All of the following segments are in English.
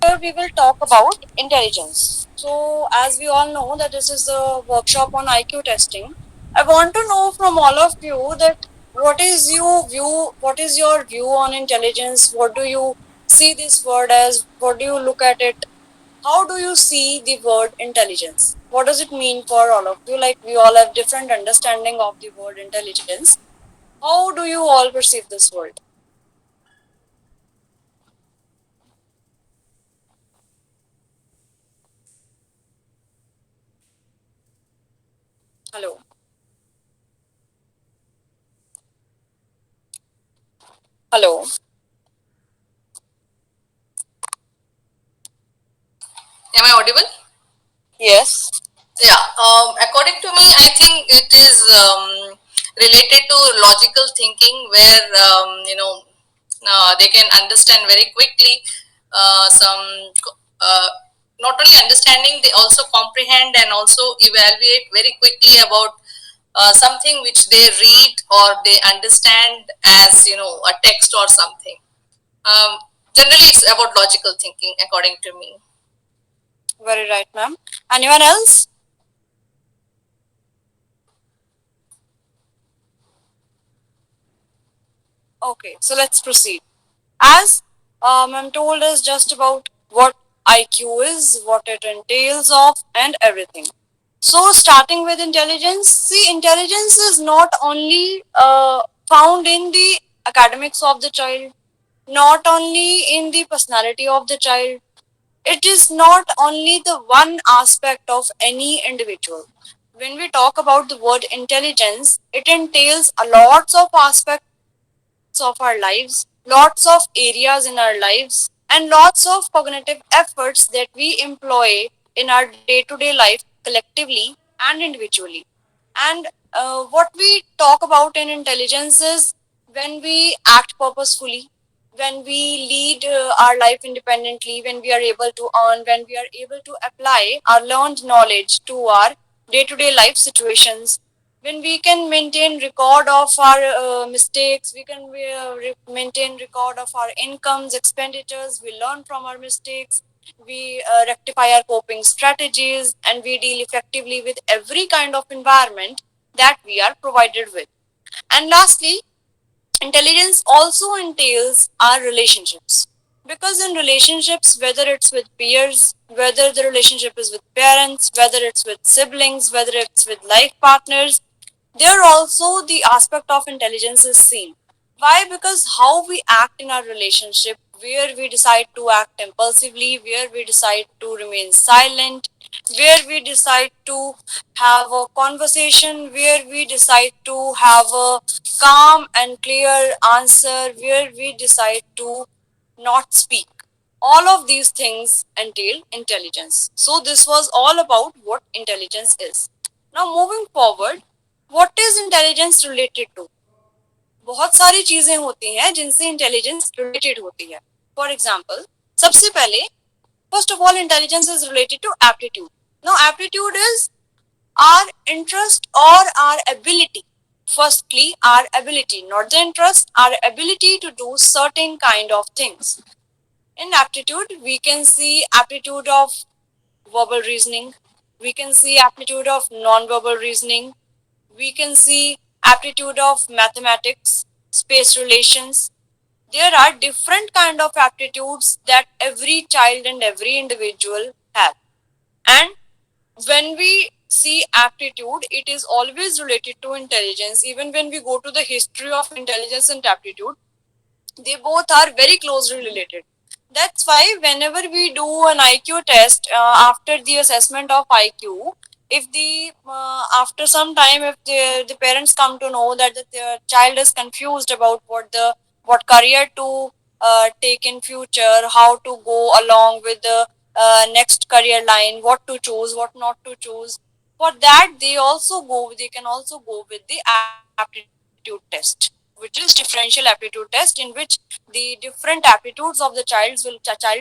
where we will talk about intelligence. So, as we all know that this is a workshop on IQ testing, I want to know from all of you that what is your view on intelligence? What do you see this word as? What do you look at it? How do you see the word intelligence? What does it mean for all of you? Like we all have different understanding of the word intelligence. How do you all perceive this word? Hello. Hello. Am I audible? Yes. Yeah. According to me, I think it is related to logical thinking, where they can understand very quickly some. Uh, Not only understanding, they also comprehend and also evaluate very quickly about something which they read or they understand as a text or something. Um, Generally, it's about logical thinking, according to me. Very right, ma'am. Anyone else? Okay, so let's proceed. As ma'am told us just about what IQ is, what it entails of, and everything. So, starting with intelligence, see, intelligence is not only found in the academics of the child, not only in the personality of the child, it is not only the one aspect of any individual. When we talk about the word intelligence, it entails a lots of aspects of our lives, lots of areas in our lives, and lots of cognitive efforts that we employ in our day to day life collectively and individually. And what we talk about in intelligence is when we act purposefully, when we lead our life independently, when we are able to earn, when we are able to apply our learned knowledge to our day to day life situations, when we can maintain record of our mistakes, we can maintain record of our incomes, expenditures, we learn from our mistakes, we rectify our coping strategies, and we deal effectively with every kind of environment that we are provided with. And lastly, intelligence also entails our relationships. Because in relationships, whether it's with peers, whether the relationship is with parents, whether it's with siblings, whether it's with life partners, there also the aspect of intelligence is seen. Why? Because how we act in our relationship, where we decide to act impulsively, where we decide to remain silent, where we decide to have a conversation, where we decide to have a calm and clear answer, where we decide to not speak. All of these things entail intelligence. So, this was all about what intelligence is. Now, moving forward, what is intelligence related to? बहुत सारी चीजें होती हैं जिनसे intelligence related होती है. For example, सबसे पहले, first of all, intelligence is related to aptitude. Now, aptitude is our interest or our ability. Firstly, our ability, not the interest, our ability to do certain kind of things. In aptitude, we can see aptitude of verbal reasoning, we can see aptitude of non-verbal reasoning, we can see aptitude of mathematics, space relations. There are different kind of aptitudes that every child and every individual have. And when we see aptitude, it is always related to intelligence. Even when we go to the history of intelligence and aptitude, they both are very closely related. That's why whenever we do an IQ test, after the assessment of IQ, if the after some time, if the parents come to know that their child is confused about what career to take in future, how to go along with the next career line, what to choose, what not to choose, for that they can also go with the aptitude test, which is differential aptitude test, in which the different aptitudes of the child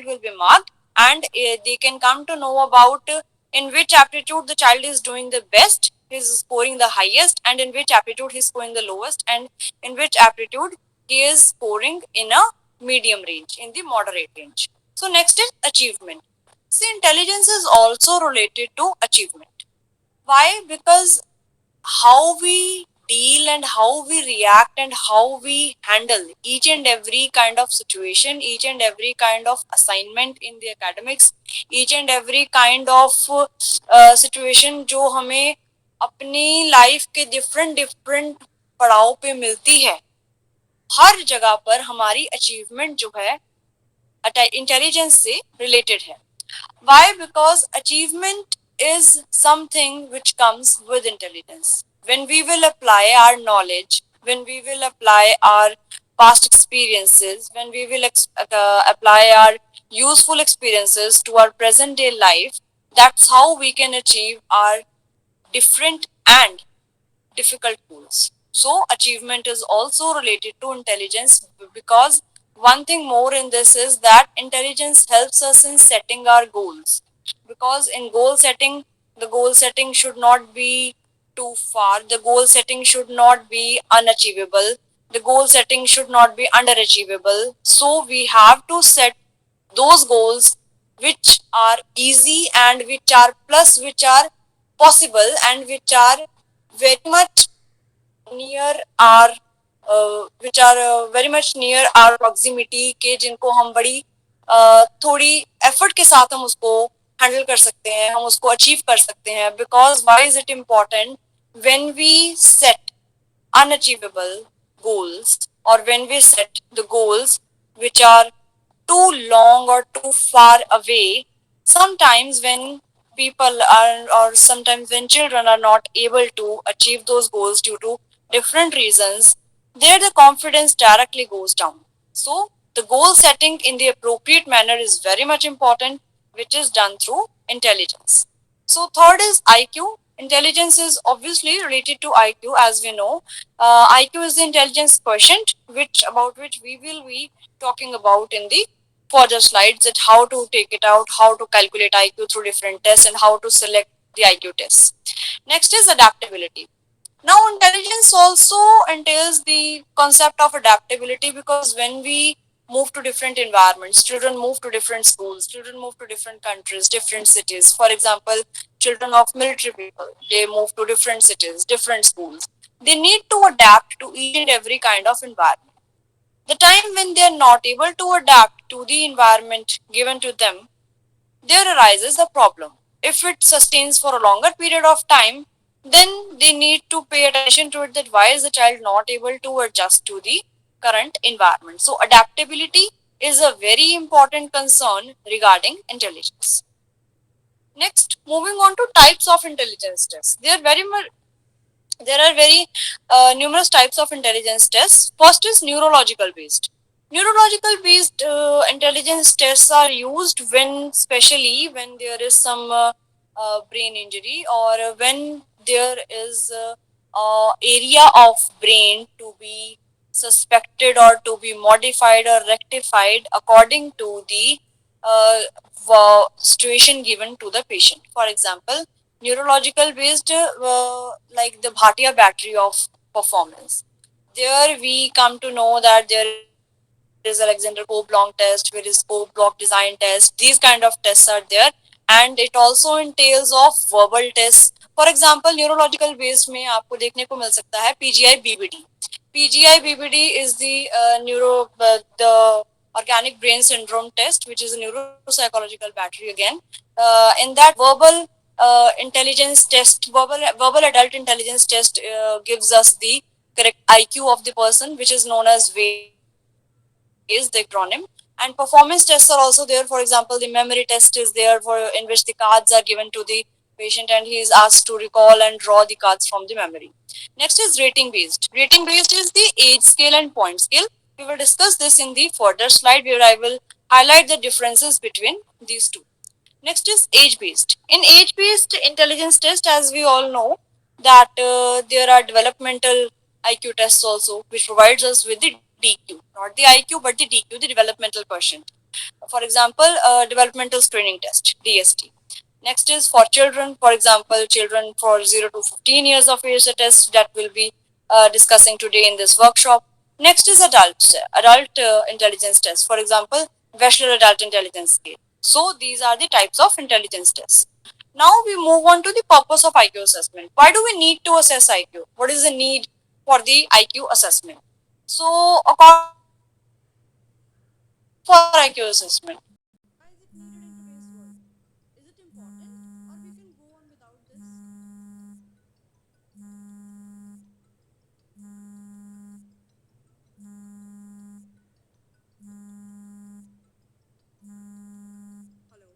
will be marked, and they can come to know about in which aptitude the child is doing the best, he is scoring the highest, and in which aptitude he is scoring the lowest, and in which aptitude he is scoring in a medium range, in the moderate range. So next is achievement. See, intelligence is also related to achievement. Why? Because how we deal and how we react and how we handle each and every kind of situation, each and every kind of assignment in the academics, each and every kind of situation जो हमें अपनी life के different different पड़ाव पे मिलती है, हर जगह पर हमारी अचीवमेंट जो है इंटेलिजेंस से रिलेटेड है. Why? Because achievement is something which comes with intelligence. When we will apply our knowledge, when we will apply our past experiences, when we will apply our useful experiences to our present day life, that's how we can achieve our different and difficult goals. So, achievement is also related to intelligence because one thing more in this is that intelligence helps us in setting our goals. Because in goal setting, the goal setting should not be too far, the goal setting should not be unachievable, the goal setting should not be underachievable. So, we have to set those goals which are easy and which are plus which are possible and which are very much near our which are very much near our proximity के जिनको हम बड़ी थोड़ी effort के साथ हम उसको handle कर सकते हैं, हम उसको अचीव कर सकते हैं. Because why is it important when we set unachievable goals or when we set the goals which are too long or too far away, sometimes when people are or sometimes when children are not able to achieve those goals due to different reasons, there the confidence directly goes down. So the goal setting in the appropriate manner is very much important, which is done through intelligence. So third is IQ. Intelligence is obviously related to IQ, as we know. IQ is the intelligence quotient, which about which we will be talking about in the further slides, that how to take it out, how to calculate IQ through different tests, and how to select the IQ tests. Next is adaptability. Now, intelligence also entails the concept of adaptability because when we move to different environments, children move to different schools, children move to different countries, different cities. For example, children of military people, they move to different cities, different schools. They need to adapt to each and every kind of environment. The time when they are not able to adapt to the environment given to them, there arises a problem. If it sustains for a longer period of time, then they need to pay attention to it, that why is the child not able to adjust to the current environment. So adaptability is a very important concern regarding intelligence. Next, moving on to types of intelligence tests. There are very numerous types of intelligence tests. First is neurological based. Neurological based intelligence tests are used when, especially when there is some brain injury, or when there is area of brain to be suspected or to be modified or rectified according to the uh, situation given to the patient. For example, neurological based like the Bhatia battery of performance. There we come to know that there is Alexander Cope long test, there is Cope block design test. These kind of tests are there, and it also entails of verbal tests. For example, neurological based में आपको देखने को मिल सकता है PGI BBD. PGI BBD is the the organic brain syndrome test, which is a neuropsychological battery again. In that verbal intelligence test, verbal adult intelligence test gives us the correct IQ of the person, which is known as WAIS, the acronym. And performance tests are also there. For example, the memory test is there, for in which the cards are given to the patient and he is asked to recall and draw the cards from the memory. Next is rating based. Rating based is the age scale and point scale. We will discuss this in the further slide where I will highlight the differences between these two. Next is age based. In age based intelligence test, as we all know, that there are developmental IQ tests also, which provides us with the DQ, not the IQ but the DQ, the developmental quotient. For example, developmental screening test, DST. Next is for children, for example, children for 0 to 15 years of age, a test that we'll be discussing today in this workshop. Next is adult intelligence test. For example, Wechsler Adult Intelligence Scale. So these are the types of intelligence tests. Now we move on to the purpose of IQ assessment. Why do we need to assess IQ? What is the need for the IQ assessment? So according to me, there are two main purposes for IQ assessment. Why is it needed in today's world? Is it important or we can go on without this? Hello.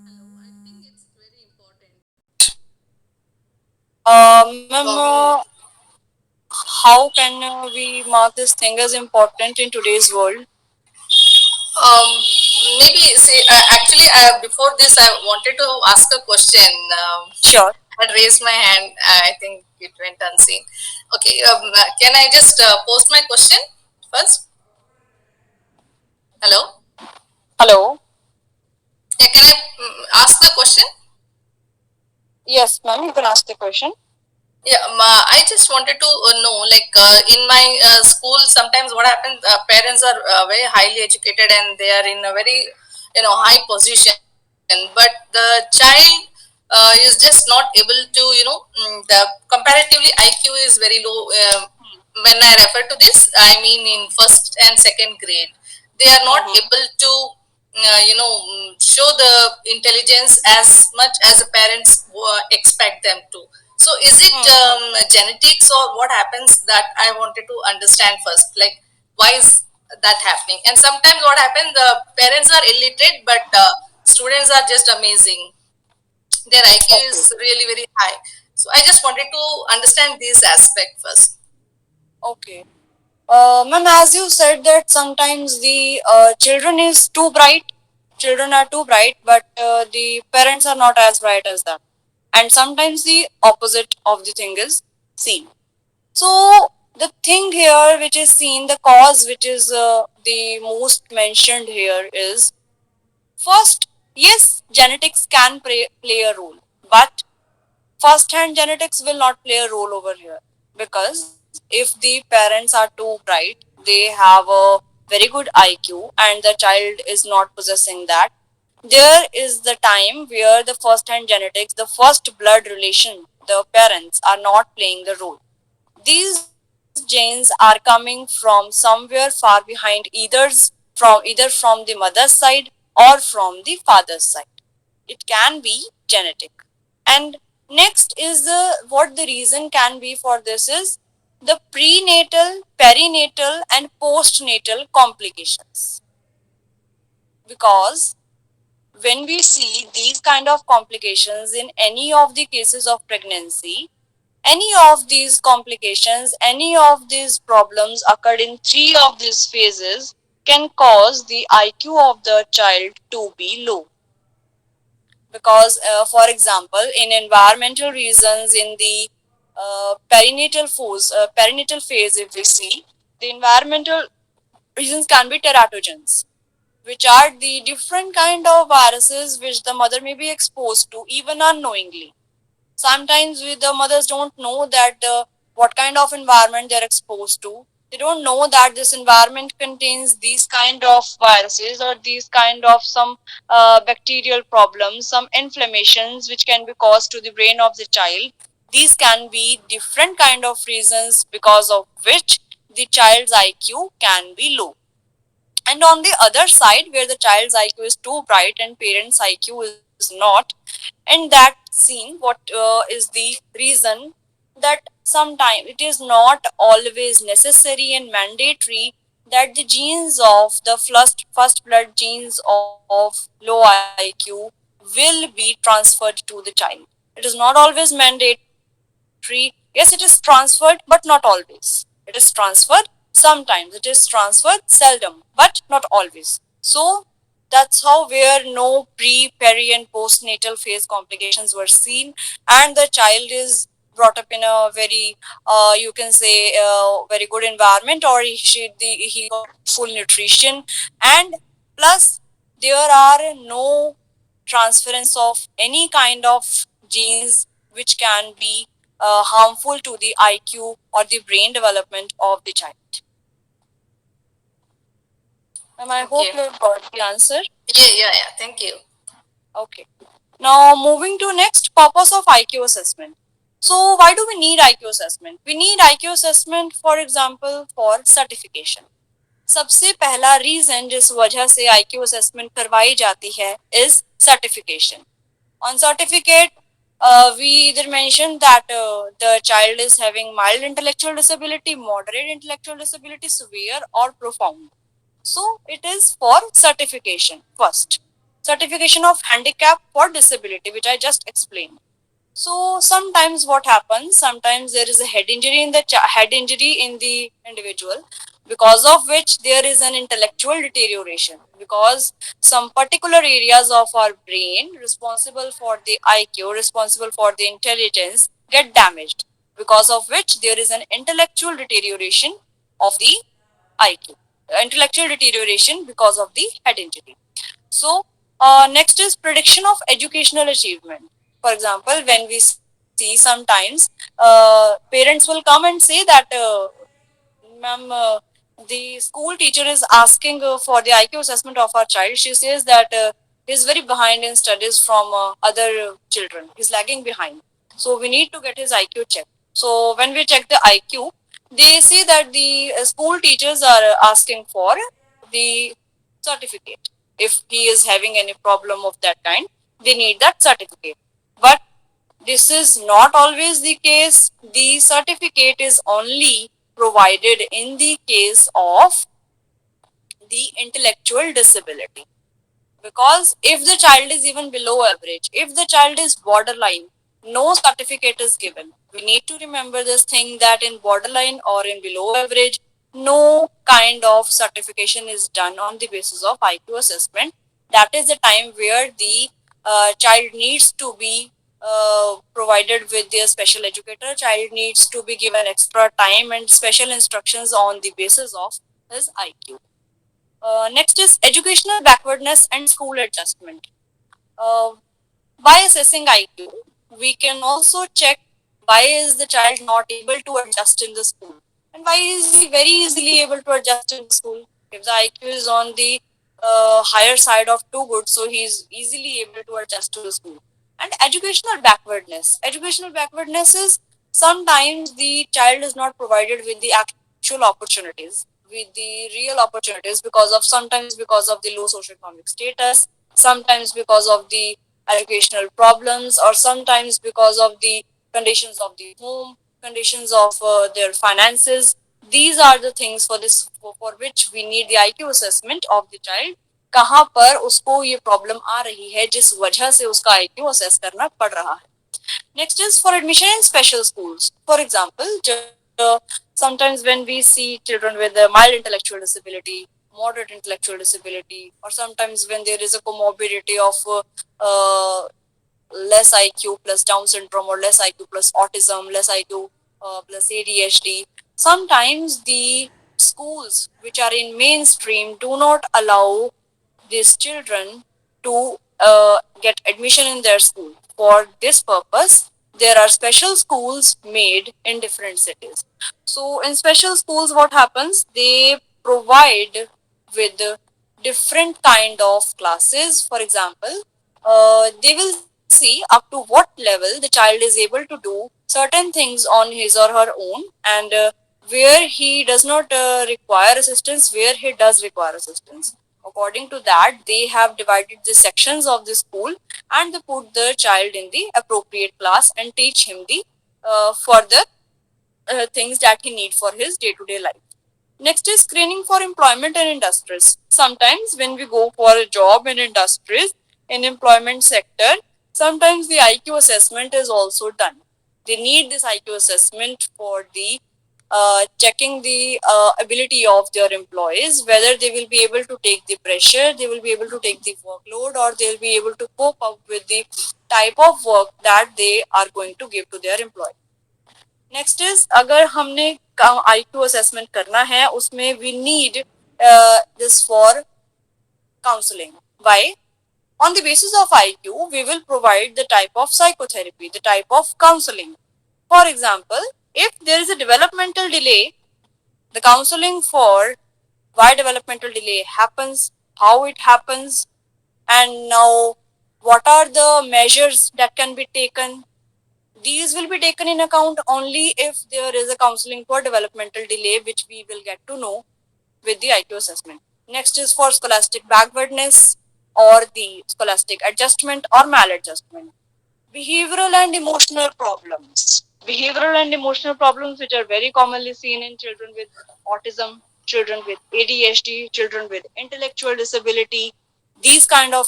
Hello, I think it's very important. Ma'am, Um, how can we mark this thing as important in today's world? um, maybe see. Actually, before this, I wanted to ask a question. Sure. I had raised my hand. I think it went unseen. Okay. Can I just post my question first? Hello. Hello. Yeah. Can I ask the question? Yes, ma'am, you can ask the question. Yeah, I just wanted to know, like in my school, sometimes what happens, parents are very highly educated and they are in a very, high position, but the child is just not able to, the comparatively IQ is very low. When I refer to this, I mean in first and second grade, they are not Mm-hmm. able to, show the intelligence as much as the parents expect them to. So is it genetics or what happens, that I wanted to understand first, like why is that happening? And sometimes what happens, the parents are illiterate, but students are just amazing. Their IQ Okay. is really very high. So I just wanted to understand this aspect first. Okay. Ma'am, as you said that sometimes the children is too bright, children are too bright, but the parents are not as bright as them. And sometimes the opposite of the thing is seen. So the thing here which is seen, the cause which is the most mentioned here is first, yes, genetics can play a role, but first hand genetics will not play a role over here because if the parents are too bright, they have a very good IQ and the child is not possessing that, there is the time where the first hand genetics, the first blood relation, the parents are not playing the role. These genes are coming from somewhere far behind, either from the mother's side or from the father's side. It can be genetic. And next is what the reason can be for this is the prenatal, perinatal, and postnatal complications. Because when we see these kind of complications in any of the cases of pregnancy, any of these complications, any of these problems occurred in three of these phases can cause the IQ of the child to be low. Because for example, in environmental reasons, in the perinatal phase, if we see, the environmental reasons can be teratogens, which are the different kind of viruses which the mother may be exposed to even unknowingly. Sometimes the mothers don't know that what kind of environment they're exposed to. They don't know that this environment contains these kind of viruses or these kind of some bacterial problems, some inflammations which can be caused to the brain of the child. These can be different kind of reasons because of which the child's IQ can be low. And on the other side, where the child's IQ is too bright and parents' IQ is not, in that scene, what is the reason that sometimes it is not always necessary and mandatory that the genes of the first blood genes of low IQ will be transferred to the child. It is not always mandatory. Yes, it is transferred, but not always. It is transferred sometimes. It is transferred seldom, but not always. So that's how where no pre, peri, and postnatal phase complications were seen, and the child is brought up in a very, you can say, very good environment, or he got full nutrition, and plus there are no transference of any kind of genes which can be harmful to the IQ or the brain development of the child. I hope Okay. you got the answer. Yeah, yeah, yeah. Thank you. Okay. Now moving to next, purpose of IQ assessment. So why do we need IQ assessment? We need IQ assessment, for example, for certification. सबसे पहला reason जिस वजह से IQ assessment करवाई जाती है is certification. On certificate, we either mention that the child is having mild intellectual disability, moderate intellectual disability, severe or profound. So it is for certification first. Certification of handicap for disability, which I just explained. So sometimes what happens? Sometimes there is a head injury in the individual, because of which there is an intellectual deterioration. Because some particular areas of our brain responsible for the IQ, responsible for the intelligence, get damaged. Because of which there is an intellectual deterioration of the IQ, intellectual deterioration because of the head injury. So, next is prediction of educational achievement. For example, when we see sometimes parents will come and say that, ma'am, the school teacher is asking for the IQ assessment of our child. She says that he's very behind in studies from other children. He's lagging behind. So we need to get his IQ checked. So when we check the IQ, they see that the school teachers are asking for the certificate. If he is having any problem of that kind, they need that certificate. But this is not always the case. The certificate is only provided in the case of the intellectual disability. Because if the child is even below average, if the child is borderline, no certificate is given. We need to remember this thing that in borderline or in below average, no kind of certification is done on the basis of IQ assessment. That is the time where the child needs to be provided with their special educator. Child needs to be given extra time and special instructions on the basis of his IQ. Next is educational backwardness and school adjustment. Uh, by assessing IQ, we can also check why is the child not able to adjust in the school, and why is he very easily able to adjust in the school. If the IQ is on the higher side of too good, so he is easily able to adjust to the school. And educational backwardness. Educational backwardness is sometimes the child is not provided with the actual opportunities, with the real opportunities, because of sometimes because of the low socioeconomic status, sometimes because of the educational problems, or sometimes because of the conditions of the home, conditions of their finances. These are the things for which we need the IQ assessment of the child. कहाँ पर उसको ये problem आ रही है जिस वजह से उसका IQ असेस करना पड़ रहा है. Next is for admission in special schools. For example, sometimes when we see children with a mild intellectual disability, moderate intellectual disability, or sometimes when there is a comorbidity of less IQ plus Down syndrome, or less IQ plus autism, less IQ plus ADHD, sometimes the schools which are in mainstream do not allow these children to get admission in their school. For this purpose, there are special schools made in different cities. So, in special schools, what happens? They provide with different kind of classes. For example, they will see up to what level the child is able to do certain things on his or her own, and where he does not require assistance, where he does require assistance. According to that, they have divided the sections of the school, and they put the child in the appropriate class and teach him the further things that he need for his day-to-day life. Next is screening for employment and industries. Sometimes when we go for a job in industries, in employment sector, sometimes the IQ assessment is also done. They need this IQ assessment for the checking the ability of their employees, whether they will be able to take the pressure, they will be able to take the workload, or they'll be able to cope up with the type of work that they are going to give to their employee. Next is अगर हमने IQ असेसमेंट करना है उसमें we need this for counseling. Why? On the basis of IQ, we will provide the type of psychotherapy, the type of counseling. For example, if there is a developmental delay, the counseling for why developmental delay happens, how it happens, and now what are the measures that can be taken. These will be taken in account only if there is a counseling for developmental delay, which we will get to know with the IQ assessment. Next is for scholastic backwardness or the scholastic adjustment or maladjustment. Behavioral and emotional problems. Behavioral and emotional problems, which are very commonly seen in children with autism, children with ADHD, children with intellectual disability. These kind of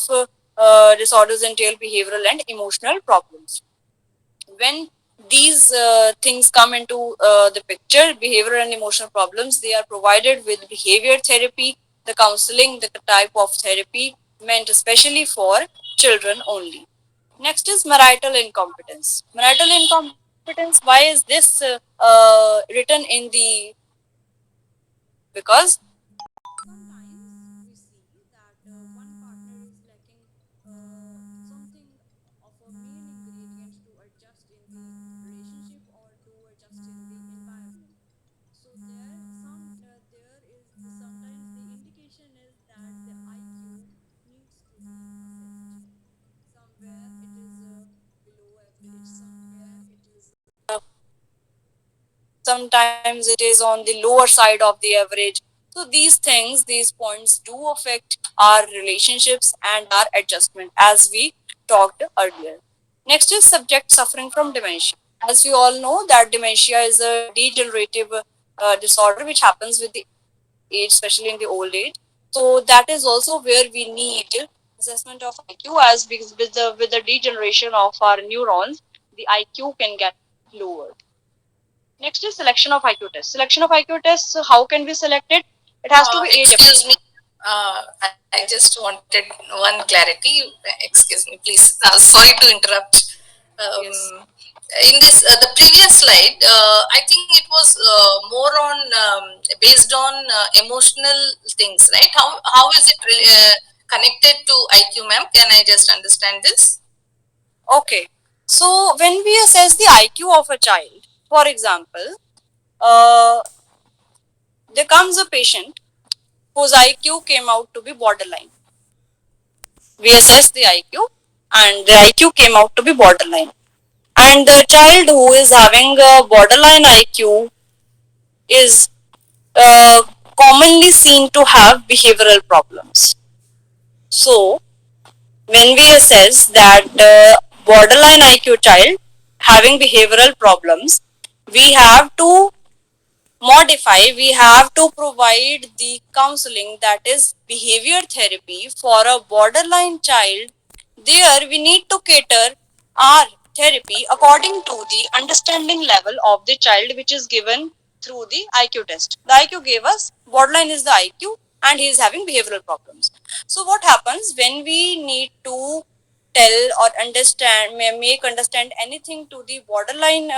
disorders entail behavioral and emotional problems. When these things come into the picture, behavioral and emotional problems, they are provided with behavior therapy, the counseling, the type of therapy meant especially for children only. Next is marital incompetence. Marital incompetence, why is this written in the, because sometimes we see that one partner is lacking something of a main ingredient to adjust in the relationship or to adjust in the environment. So there is sometimes the indication is that the IQ needs to be assessed. Somewhere it is below average, somewhere it is sometimes it is on the lower side of the average. So these things, these points do affect our relationships and our adjustment, as we talked earlier. Next is subject suffering from dementia. As we all know that dementia is a degenerative disorder which happens with the age, especially in the old age. So that is also where we need assessment of IQ, as because with the degeneration of our neurons, the IQ can get lowered. Next is selection of IQ test. Selection of IQ tests, how can we select it? It has to be age Excuse me. appropriate. I just wanted one clarity. Excuse me, please. Sorry to interrupt. Yes. Um, in this, the previous slide, I think it was more on based on emotional things, right? How is it connected to IQ, ma'am? Can I just understand this? Okay. So when we assess the IQ of a child, for example, uh, there comes a patient whose IQ came out to be borderline. We assess the IQ and the IQ came out to be borderline. And the child who is having a borderline IQ is uh, commonly seen to have behavioral problems. So, when we assess that borderline IQ child having behavioral problems, we have to modify, we have to provide the counseling, that is behavior therapy for a borderline child. There we need to cater our therapy according to the understanding level of the child, which is given through the IQ test. The IQ gave us borderline is the IQ and he is having behavioral problems. So what happens when we need to tell or understand, make understand anything to the borderline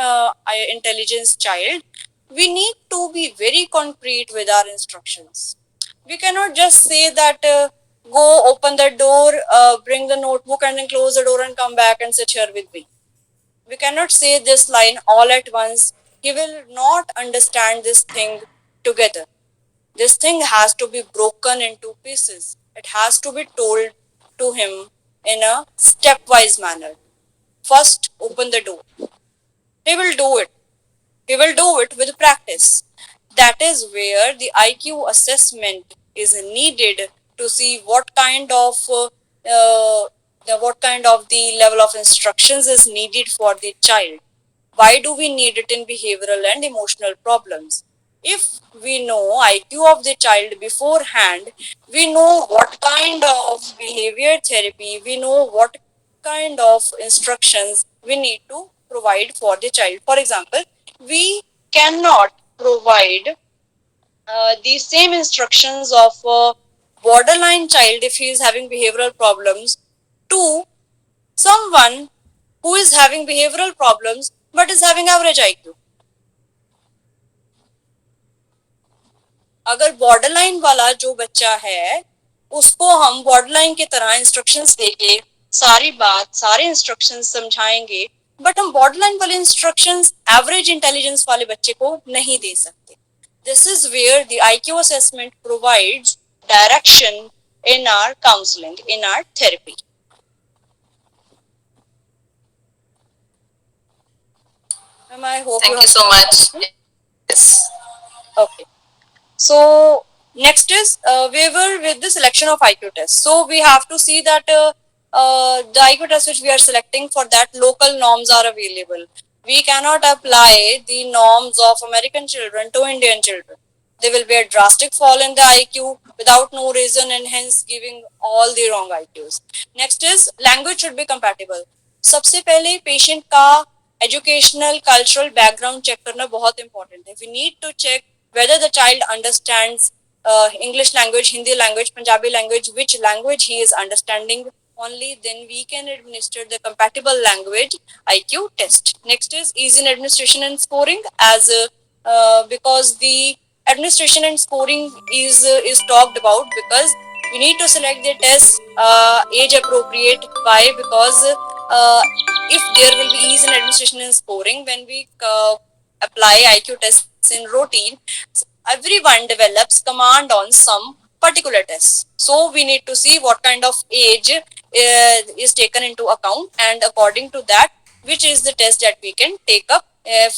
intelligence child, we need to be very concrete with our instructions. We cannot just say that go open the door, bring the notebook and then close the door and come back and sit here with me. We cannot say this line all at once. He will not understand this thing together. This thing has to be broken into pieces. It has to be told to him in a stepwise manner. First, open the door. He will do it. We will do it with practice. That is where the IQ assessment is needed to see what kind of the level of instructions is needed for the child. Why do we need it in behavioral and emotional problems? If we know IQ of the child beforehand, we know what kind of behavior therapy, we know what kind of instructions we need to provide for the child. For example, we cannot provide the same instructions of a borderline child if he is having behavioral problems to someone who is having behavioral problems but is having average IQ. अगर borderline वाला जो बच्चा है उसको हम borderline की तरह instructions देके सारी बात सारे इंस्ट्रक्शंस समझाएंगे, बट हम बॉर्डरलाइन वाले इंस्ट्रक्शंस एवरेज इंटेलिजेंस वाले बच्चे को नहीं दे सकते. This is where the IQ assessment provides direction in our counseling, in our therapy. I hope you Thank you have so got my much. question. Yes. Okay. So next is waiver with the selection of IQ tests. So we have to see that the IQ test which we are selecting, for that local norms are available. We cannot apply the norms of American children to Indian children. There will be a drastic fall in the IQ without no reason, and hence giving all the wrong IQs. Next is language should be compatible. सबसे पहले patient का educational cultural background check करना बहुत important है. We need to check whether the child understands English language, Hindi language, Punjabi language, which language he is understanding. Only then we can administer the compatible language IQ test. Next is ease in administration and scoring, as because the administration and scoring is talked about, because we need to select the test age appropriate. Why? Because if there will be ease in administration and scoring, when we apply IQ tests in routine, everyone develops command on some particular tests. So we need to see what kind of age is taken into account, and according to that, which is the test that we can take up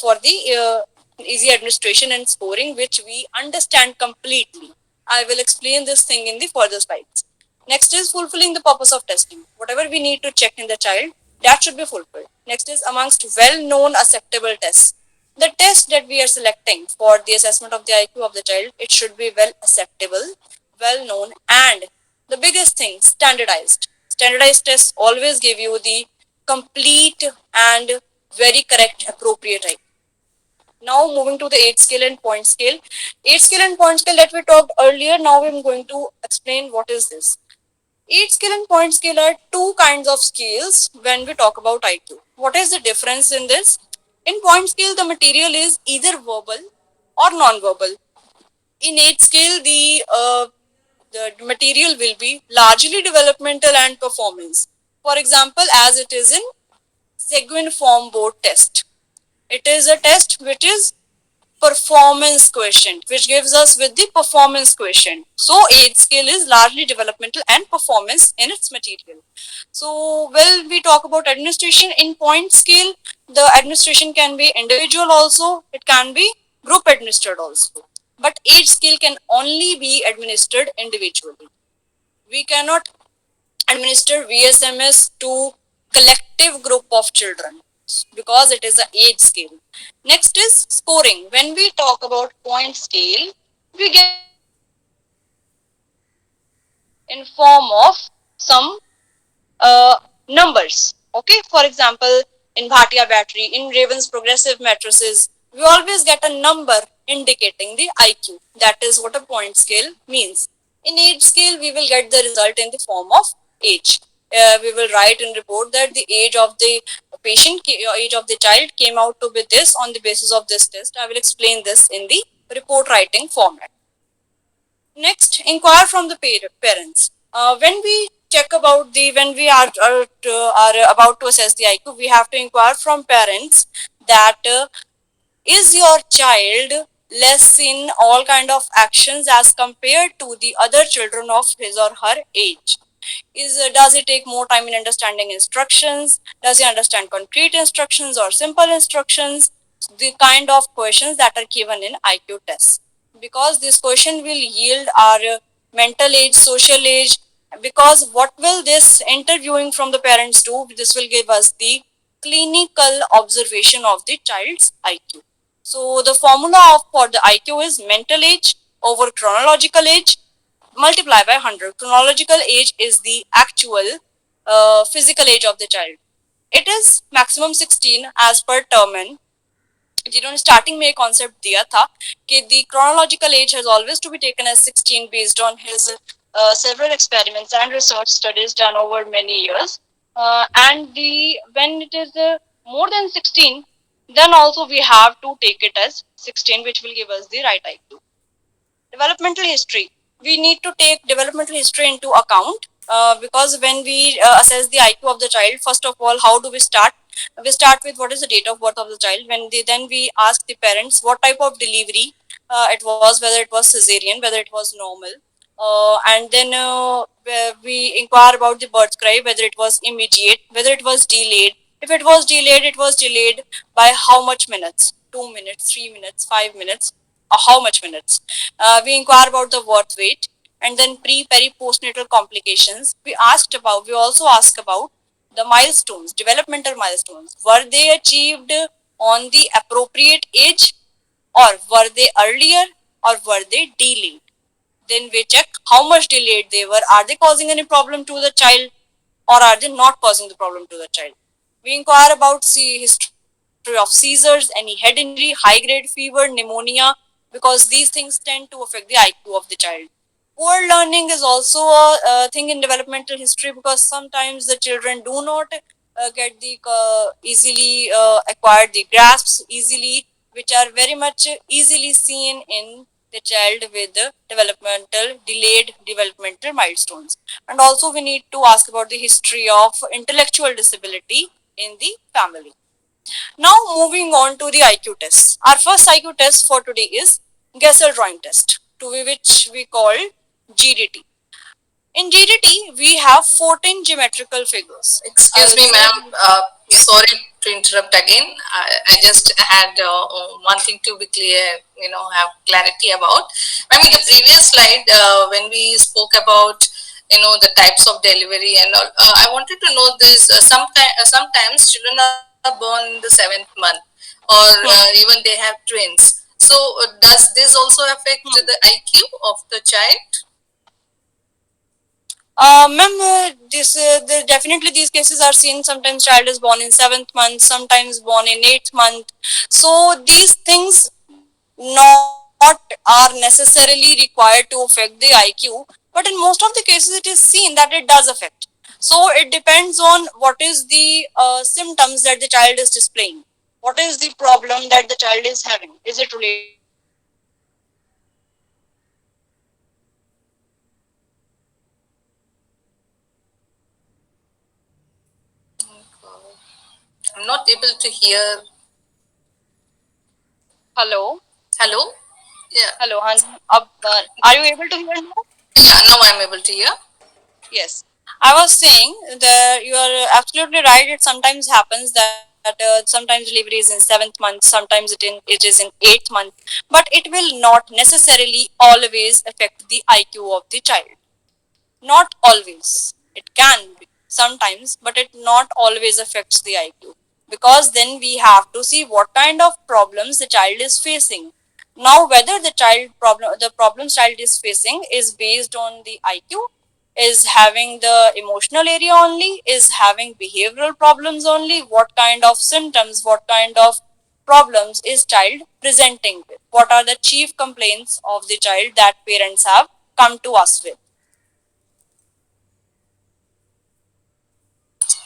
for the easy administration and scoring, which we understand completely. I will explain this thing in the further slides. Next is fulfilling the purpose of testing. Whatever we need to check in the child, that should be fulfilled. Next is amongst well-known acceptable tests. The test that we are selecting for the assessment of the IQ of the child, it should be well acceptable, well known, and the biggest thing, standardized. Standardized tests always give you the complete and very correct appropriate IQ. Now moving to the age scale and point scale. Age scale and point scale that we talked earlier, now I'm going to explain what is this. Age scale and point scale are two kinds of scales when we talk about IQ. What is the difference in this? In point scale, the material is either verbal or non-verbal. In age scale, the material will be largely developmental and performance. For example, as it is in Seguin Form Board test. It is a test which is performance quotient, which gives us with the performance quotient. So age scale is largely developmental and performance in its material. So when we talk about administration in point scale, the administration can be individual also, it can be group administered also. But age scale can only be administered individually. We cannot administer VSMS to collective group of children because it is an age scale. Next is scoring. When we talk about point scale, we get in form of some numbers. Okay, for example, in Bhatia battery, in Raven's progressive matrices, we always get a number indicating the IQ. That is what a point scale means. In age scale, we will get the result in the form of age. We will write in report that the age of the patient, age of the child came out to be this on the basis of this test. I will explain this in the report writing format. Next, inquire from the parents. When we check about the, when we are about to assess the IQ, we have to inquire from parents that is your child less in all kind of actions as compared to the other children of his or her age? Does he take more time in understanding instructions? Does he understand concrete instructions or simple instructions? The kind of questions that are given in IQ tests, because this question will yield our mental age, social age. Because what will this interviewing from the parents do? This will give us the clinical observation of the child's IQ. So the formula for the IQ is mental age over chronological age multiply by 100. Chronological age is the actual physical age of the child. It is maximum 16 as per Terman. जिन्होंने starting में एक concept दिया था कि the chronological age has always to be taken as 16 based on his several experiments and research studies done over many years. And when it is more than 16, then also we have to take it as 16, which will give us the right IQ. Developmental history. We need to take developmental history into account because when we assess the IQ of the child, first of all, how do we start? We start with what is the date of birth of the child. When they then we ask the parents what type of delivery it was, whether it was cesarean, whether it was normal. And then where we inquire about the birth cry, whether it was immediate, whether it was delayed. If it was delayed by how much minutes? 2 minutes, 3 minutes, 5 minutes, or how much minutes? We inquire about the birth weight, and then peri, postnatal complications. We also ask about the milestones, developmental milestones. Were they achieved on the appropriate age, or were they earlier, or were they delayed? Then we check how much delayed they were. Are they causing any problem to the child, or are they not causing the problem to the child? We inquire about history of seizures, any head injury, high grade fever, pneumonia, because these things tend to affect the IQ of the child. Poor learning is also a thing in developmental history, because sometimes the children do not get the easily acquired the grasps easily, which are very much easily seen in the child with the delayed developmental milestones. And also we need to ask about the history of intellectual disability in the family. Now moving on to the IQ test. Our first IQ test for today is Gesell drawing test, to which we call GDT. In GDT, we have 14 geometrical figures. Excuse me, ma'am. Sorry to interrupt again. I just had one thing to be clear, have clarity about. I mean, the previous slide, when we spoke about, the types of delivery and all, I wanted to know this. Sometimes children are born in the 7th month, or even they have twins. So, does this also affect the IQ of the child? Ma'am, definitely these cases are seen. Sometimes child is born in 7th month, sometimes born in 8th month. So these things not are necessarily required to affect the IQ, but in most of the cases it is seen that it does affect. So it depends on what is the symptoms that the child is displaying. What is the problem that the child is having? Is it related to the developmental milestones? Is it related to the I'm not able to hear. hello? Hello? Yeah. Hello, Han. Are you able to hear now? Yeah, now I'm able to hear. Yes. I was saying that you are absolutely right. It sometimes happens that sometimes delivery is in 7th month, sometimes it is in 8th month, but it will not necessarily always affect the IQ of the child. Not always. It can be sometimes, but it not always affects the IQ, because then we have to see what kind of problems the child is facing. Now, whether the problems child is facing is based on the IQ, is having the emotional area only, is having behavioral problems only, what kind of symptoms, what kind of problems is child presenting with, what are the chief complaints of the child that parents have come to us with.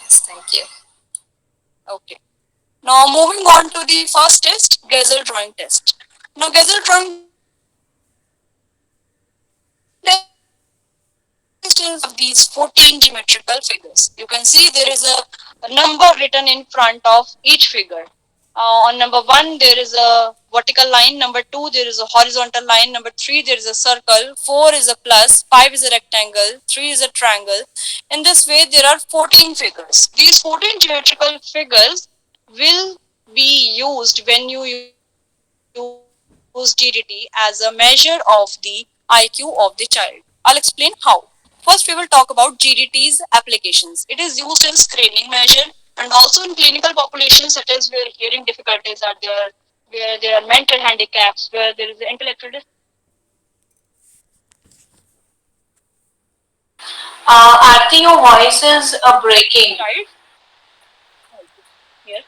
Yes, thank you. Okay. Now moving on to the first test, Gesell drawing test. Now Gesell drawing test is have these 14 geometrical figures. You can see there is a number written in front of each figure. On number 1 there is a vertical line, number 2 there is a horizontal line, number 3 there is a circle, 4 is a plus, 5 is a rectangle, 3 is a triangle. In this way there are 14 figures. These 14 geometrical figures will be used when you use GDT as a measure of the IQ of the child. I'll explain how. First, we will talk about GDT's applications. It is used in screening measure and also in clinical populations, such as where hearing difficulties are there, where there are mental handicaps, where there is intellectual disability. Aarti, your voice is breaking. Child, yes.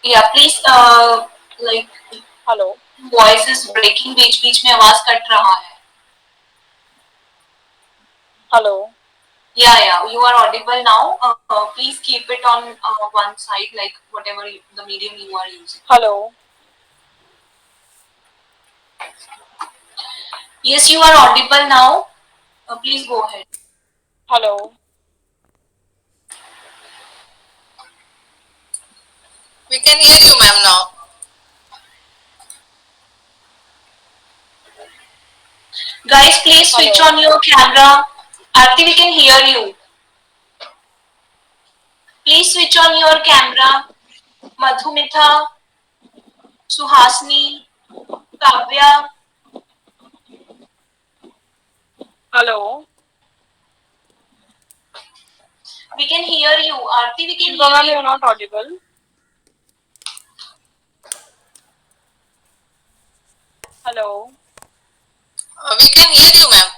Yeah, please, like, Hello. Voice is breaking बीच बीच में आवाज cut रहा है. Hello. Yeah, you are audible now. Please keep it on one side, like whatever the medium you are using. Hello. Yes, you are audible now. Please go ahead. Hello. We can hear you, ma'am, now. Guys, please switch on Hello. your camera. Aarti, we can hear you. Please switch on your camera. Madhumitha, Suhasini, Kavya, Hello. we can hear you. Aarti, we can Shilpa hear ma'am, you. you're not audible. Hello. We can hear you, ma'am.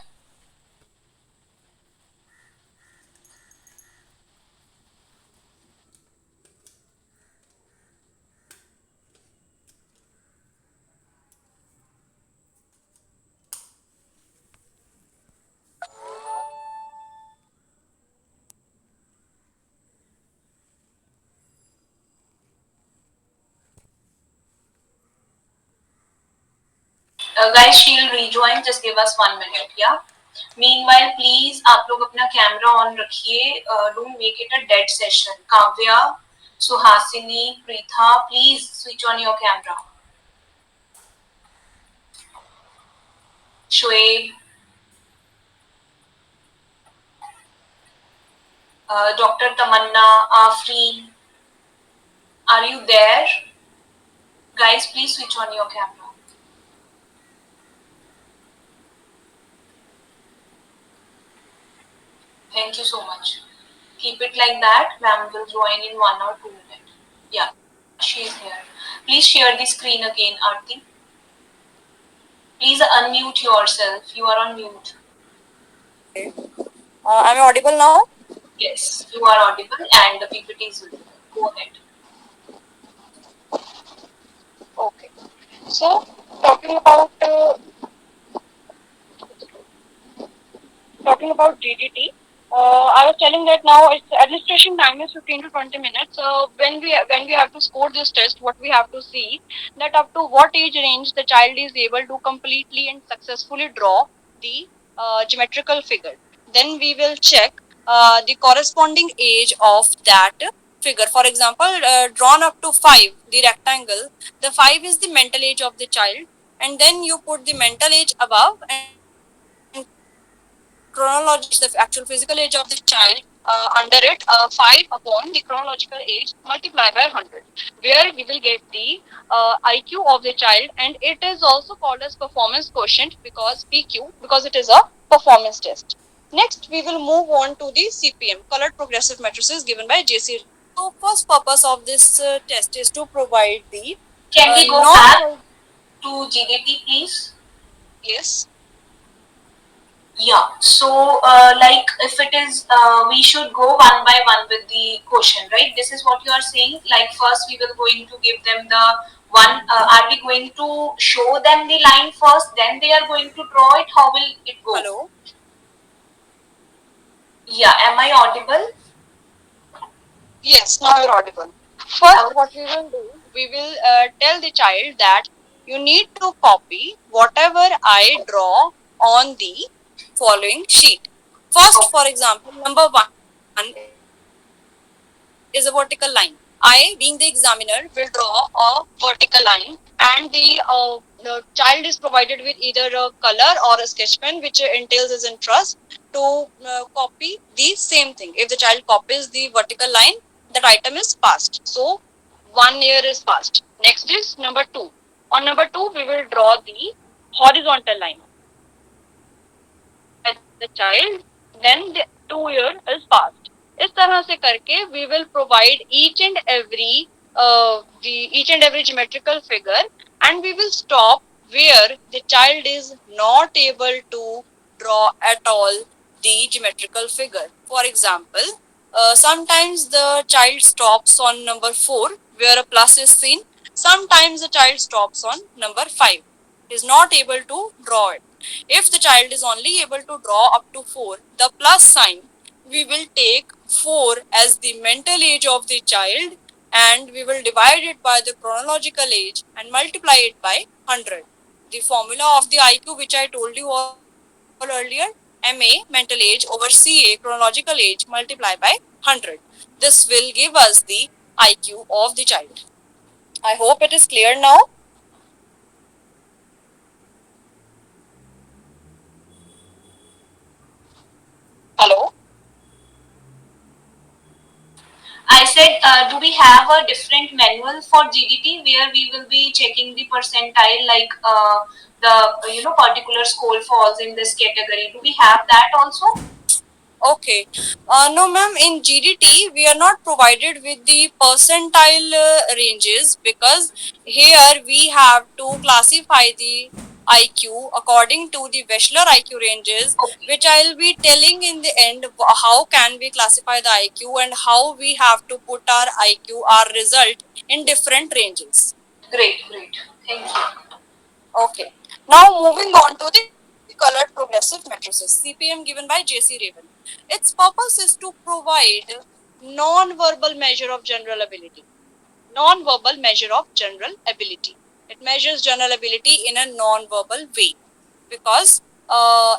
Guys, she'll rejoin. Just give us 1 minute. Yeah. Meanwhile, please, आप लोग अपना camera on रखिए. Don't make it a dead session. Kavya, Suhasini, Preetha, please switch on your camera. Shoaib, Dr. Tamanna, Afreen, are you there? Guys, please switch on your camera. Thank you so much. Keep it like that. Ma'am will join in 1 or 2 minutes. Yeah, she is here. Please share the screen again, Aarti. Please unmute yourself. You are on mute. Okay. Am I audible now? Yes, you are audible and the PPT is visible. Go ahead. Okay. So, talking about uh, talking about DDT, I was telling that now its administration time is 15 to 20 minutes. When we have to score this test, what we have to see that up to what age range the child is able to completely and successfully draw the geometrical figure. Then we will check the corresponding age of that figure. For example, drawn up to 5, the rectangle, the 5 is the mental age of the child, and then you put the mental age above and chronological age, the actual physical age of the child under it, 5 upon the chronological age multiplied by 100, where we will get the IQ of the child, and it is also called as performance quotient because PQ, because it is a performance test. Next, we will move on to the CPM, colored progressive matrices given by JC. So, first purpose of this test is to provide the Can we go non. back to GDT, please? Yes. Yeah. So, like, if it is, we should go one by one with the question, right? This is what you are saying. Like, first we will going to give them the one. Are we going to show them the line first? Then they are going to draw it. How will it go? Hello. Yeah. Am I audible? Yes, now you're audible. First, what we will do, we will tell the child that you need to copy whatever I draw on the following sheet. First, Okay. for example, number 1 is a vertical line. I, being the examiner, will draw a vertical line, and the child is provided with either a color or a sketch pen, which entails his interest to copy the same thing. If the child copies the vertical line, that item is passed. So 1 year is passed. Next is number 2. On number 2, we will draw the horizontal line. By the child, then the 2 year is passed. इस तरह से करके we will provide each and every geometrical figure, and we will stop where the child is not able to draw at all the geometrical figure. For example, sometimes the child stops on number 4 where a plus is seen. Sometimes the child stops on number 5, is not able to draw it. If the child is only able to draw up to 4, the plus sign, we will take 4 as the mental age of the child, and we will divide it by the chronological age and multiply it by 100. The formula of the IQ, which I told you all earlier, MA mental age over CA chronological age multiplied by 100. This will give us the IQ of the child. I hope it is clear now. Hello? I said, do we have a different manual for GDT where we will be checking the percentile, like the particular score falls in this category? Do we have that also? Okay. No, ma'am, in GDT, we are not provided with the percentile ranges, because here we have to classify the IQ according to the Wechsler IQ ranges, Okay, which I'll be telling in the end how can we classify the IQ and how we have to put our IQ, our result, in different ranges. great, great. Thank you. Okay. Now moving on to the colored progressive matrices, CPM given by J.C. Raven. Its purpose is to provide non-verbal measure of general ability. Non-verbal measure of general ability. It measures general ability in a non-verbal way, because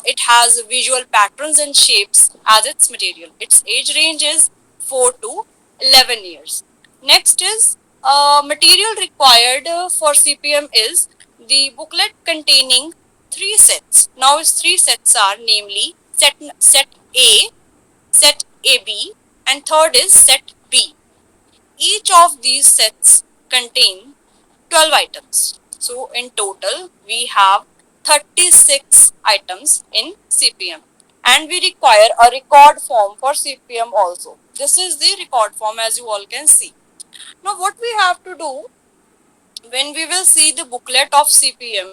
it has visual patterns and shapes as its material. Its age range is 4 to 11 years. Next is material required for CPM is the booklet containing three sets. Now its three sets are namely set A, set AB, and third is set B. Each of these sets contain 12 items. So in total, we have 36 items in CPM. And we require a record form for CPM also. This is the record form, as you all can see. Now what we have to do when we will see the booklet of CPM,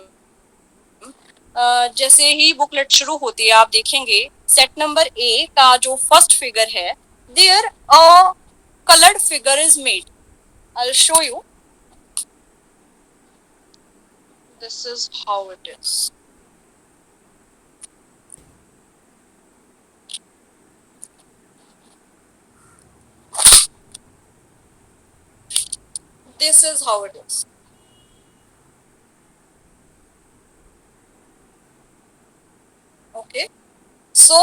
जैसे ही booklet शुरू होती है आप देखेंगे set number A का जो first figure है, there a colored figure is made. I'll show you. This is how it is. This is how it is. Okay. So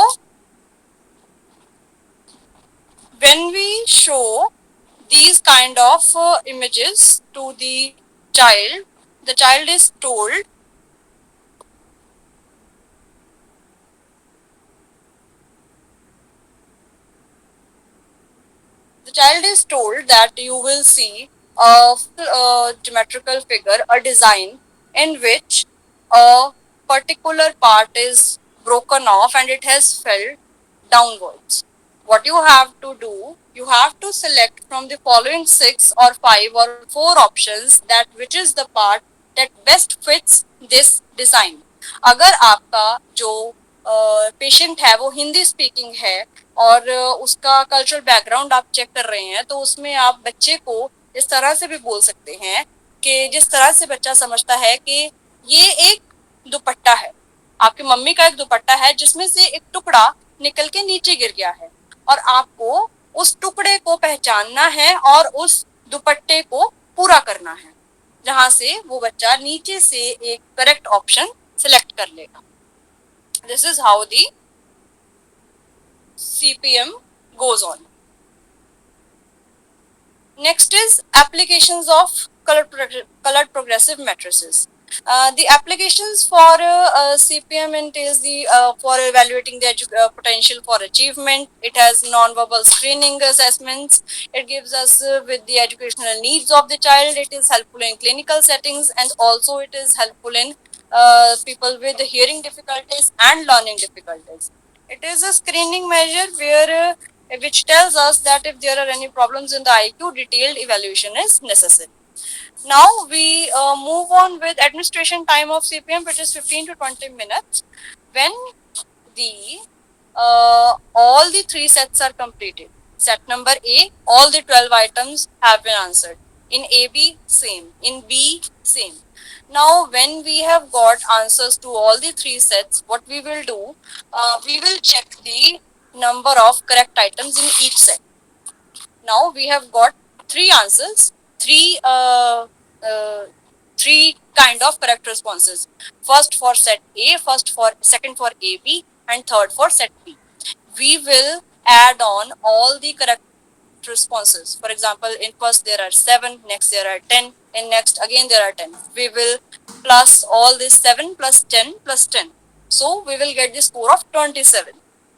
when we show these kind of images to the child is told the child is told that you will see a geometrical figure, a design in which a particular part is broken off and it has fell downwards. What you have to do, you have to select from the following 6 or 5 or 4 options that which is the part that best fits this design. अगर आपका जो patient है वो Hindi speaking है और उसका cultural background आप check कर रहे हैं, तो उसमें आप बच्चे को इस तरह से भी बोल सकते हैं कि जिस तरह से बच्चा समझता है कि ये एक दुपट्टा है, आपकी मम्मी का एक दुपट्टा है जिसमें से एक टुकड़ा निकल के नीचे गिर गया है, और आपको उस टुकड़े को पहचानना है और उस दुपट्टे को पूरा करना है, जहां से वो बच्चा नीचे से एक करेक्ट ऑप्शन सिलेक्ट कर लेगा. This is how the CPM goes on. Next is applications of colored progressive matrices. The applications for CPM entails the for evaluating the potential for achievement. It has non-verbal screening assessments. It gives us with the educational needs of the child. It is helpful in clinical settings, and also it is helpful in people with hearing difficulties and learning difficulties. It is a screening measure where which tells us that if there are any problems in the IQ, detailed evaluation is necessary. Now we move on with administration time of CPM, which is 15 to 20 minutes. When the all the three sets are completed. Set number A, all the 12 items have been answered. In AB, same. In B, same. Now, when we have got answers to all the three sets, what we will do, we will check the number of correct items in each set. Now we have got three answers, uh, three kind of correct responses. First for set A, second for AB, and third for set B. We will add on all the correct responses. For example, in first there are 7, next there are 10, and next again there are 10. We will plus all this 7 plus 10 plus 10. So we will get the score of 27.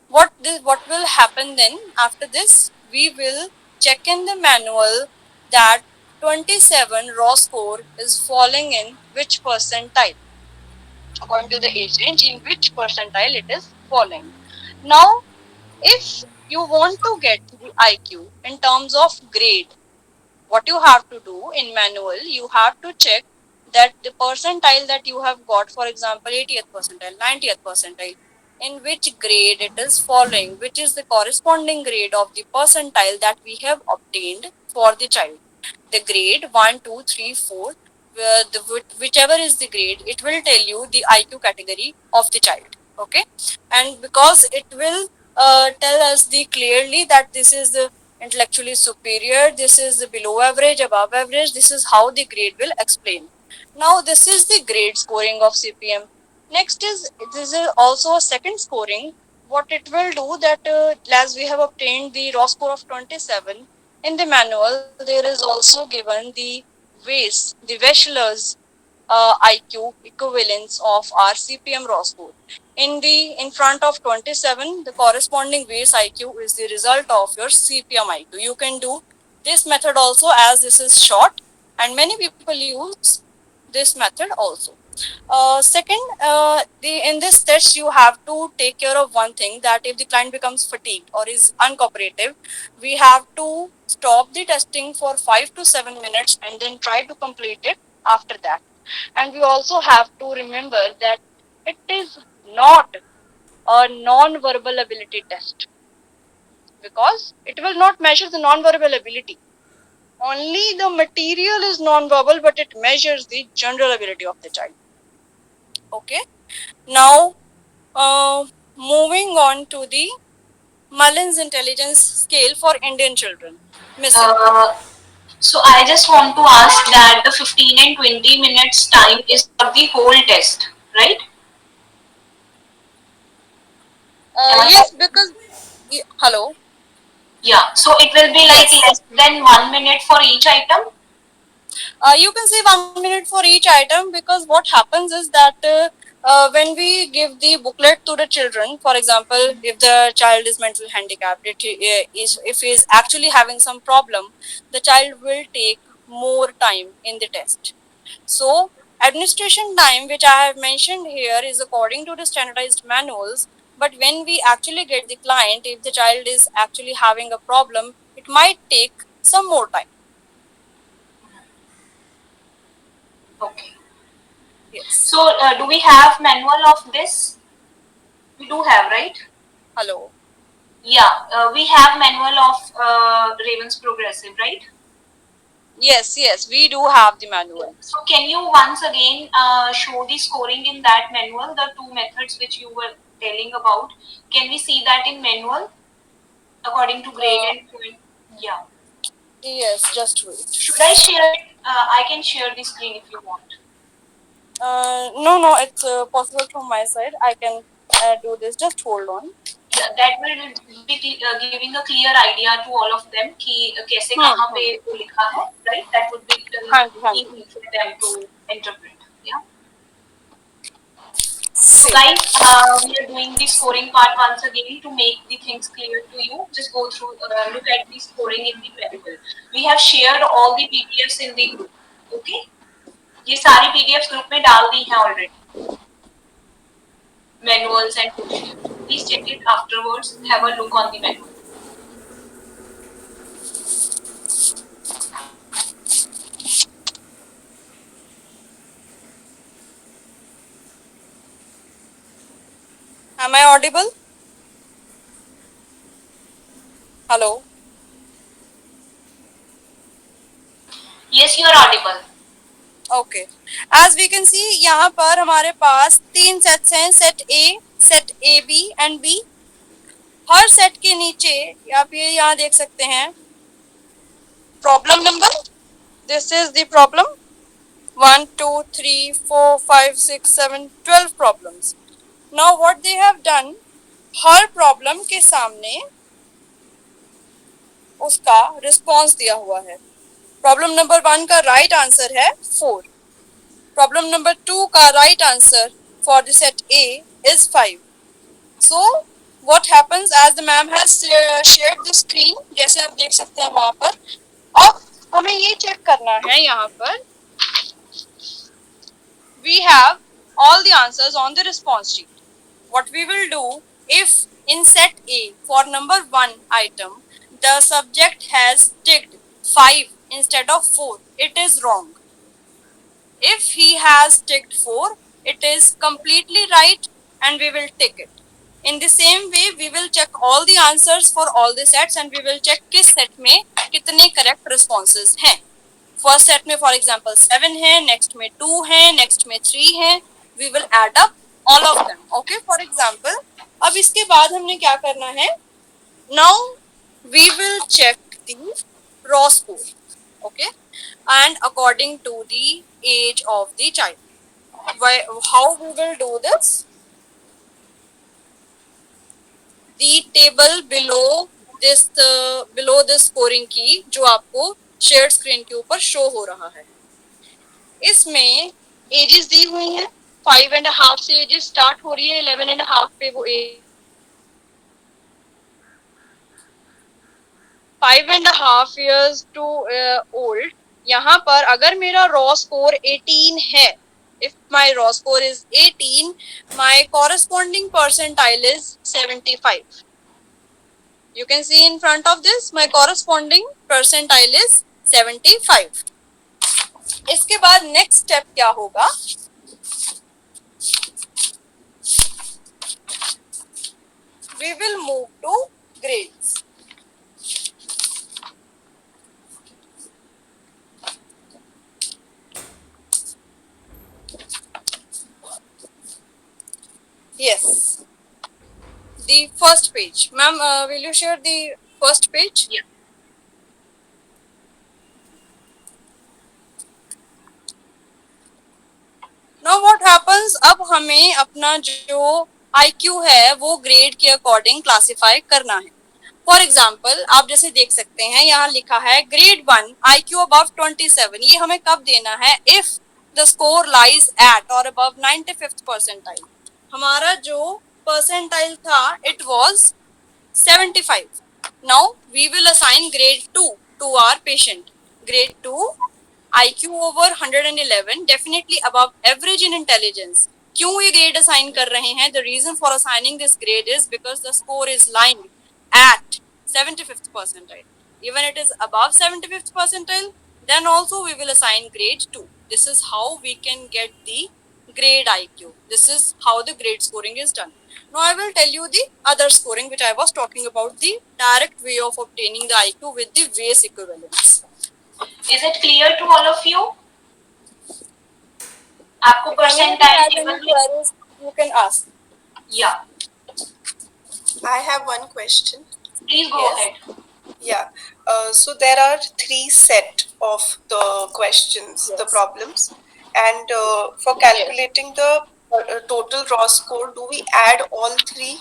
what will happen then after this? We will check in the manual that 27 raw score is falling in which percentile, according to the age range, in which percentile it is falling. Now, if you want to get the IQ in terms of grade, what you have to do in manual, you have to check that the percentile that you have got, for example 80th percentile, 90th percentile, in which grade it is following, which is the corresponding grade of the percentile that we have obtained for the child. The grade 1, 2, 3, 4, whichever is the grade, it will tell you the IQ category of the child. Okay, and because it will tell us the clearly that this is the intellectually superior, this is the below average, above average, this is how the grade will explain. Now this is the grade scoring of CPM. Next is, this is also a second scoring. What it will do that as we have obtained the raw score of 27, in the manual there is also given the WAIS, the Wechsler's IQ equivalence of our CPM raw score. In front of 27, the corresponding WAIS IQ is the result of your CPM IQ. You can do this method also, as this is short, and many people use this method also. Second, in this test you have to take care of one thing, that if the client becomes fatigued or is uncooperative, we have to stop the testing for 5 to 7 minutes and then try to complete it after that. And we also have to remember that it is not a non-verbal ability test, because it will not measure the non-verbal ability. Only the material is non-verbal, but it measures the general ability of the child. Okay. Now, moving on to the Mullin's intelligence scale for Indian children. Miss Simran. So I just want to ask that the 15 and 20 minutes time is for the whole test, right? Am I Yes, right? because hello. Yeah. So it will be like Yes, less than 1 minute for each item. you can say 1 minute for each item, because what happens is that when we give the booklet to the children, for example, if the child is mentally handicapped, if he is actually having some problem, the child will take more time in the test. So, administration time, which I have mentioned here, is according to the standardized manuals. But when we actually get the client, if the child is actually having a problem, it might take some more time. Okay. Yes. So do we have manual of this? We do have, right? Hello. Yeah. We have manual of Ravens Progressive, right? Yes, yes, we do have the manual. So can you once again show the scoring in that manual, the two methods which you were telling about? Can we see that in manual according to grade Uh, and point? Yeah. yes, just wait. Should I share it? I can share the screen if you want. No, no, it's possible from my side. I can do this. Just hold on. Yeah, that will be giving a clear idea to all of them कि कैसे कहाँ पे Hmm. वो लिखा है, right? That would be हाँ जी, हाँ जी. easy for them to interpret. Yeah. So See. guys, we are doing the scoring part once again to make the things clear to you. Just go through, look at the scoring in the manual. We have shared all the PDFs in the group. Okay? ये सारी PDFs group में डाल दी हैं already. Manuals and questions. Please check it afterwards. Have a look on the manual. Am I audible? Hello. Yes, you are audible. Okay, as we can see यहाँ पर हमारे पास 3 sets हैं, set A, set A B and B. हर set के नीचे आप ये यहाँ देख सकते हैं problem number. This is the problem 1 2 3 4 5 6 7 12 problems. Now what they have done, हर प्रॉब्लम के सामने उसका रिस्पॉन्स दिया हुआ है. प्रॉब्लम नंबर 1 का राइट आंसर है 4. प्रॉब्लम नंबर 2 का right answer for the set A is 5. So what happens as the ma'am has shared the screen, जैसे आप देख सकते हैं वहां पर. अब हमें ये चेक करना है यहाँ पर, we have all the answers on the response sheet. What we will do, if in set A for number 1 item the subject has ticked 5 instead of 4, it is wrong. If he has ticked 4, it is completely right and we will tick it. In the same way, we will check all the answers for all the sets and we will check किस set में कितने correct responses हैं. First set में for example 7 है, next में 2 है, next में 3 है. We will add up all of them. Okay, for example अब इसके बाद हमने क्या करना है, now we will check the raw score. Okay, and according to the age of the child. How we will do this, the table below this scoring की जो आपको शेयर स्क्रीन के ऊपर शो हो रहा है, इसमें एजेस दी हुई हैं. 5.5 से एजेस स्टार्ट हो रही है, 11.5 पे वो एज, 5.5 years टू ओल्ड. यहाँ पर अगर मेरा रॉ स्कोर 18 है, if my raw score is 18, my corresponding percentile is 75. You can see in front of this, my corresponding percentile is 75. इसके बाद नेक्स्ट स्टेप क्या होगा, we will move to grades. Yes, the first page. Ma'am, will you share the first page? Yeah. Now what happens, अब हमें अपना जो IQ है वो ग्रेड के अकॉर्डिंग क्लासिफाई करना है. फॉर एग्जाम्पल आप जैसे देख सकते हैं यहाँ लिखा है ग्रेड 1 IQ अबव 27. ये हमें कब देना है, if the score lies at or above 95th percentile. हमारा जो परसेंटाइल था it was 75. Now we will assign grade 2 to our patient. Grade 2 IQ over 111, definitely above average in intelligence. क्यों ये ग्रेड असाइन कर रहे हैं, the reason for assigning this grade is because the score is lying at 75th percentile. Even it is above 75th percentile, then also we will assign grade 2. This is how we can get the grade IQ. This is how the grade scoring is done. Now I will tell you the other scoring which I was talking about, the direct way of obtaining the IQ with the base equivalence. Is it clear to all of you? आपको percentile table you can ask. Yeah, I have one question. please go Yes. ahead. Yeah. So there are three set of the questions, the Yes. problems, and for calculating the total raw score, do we add all three,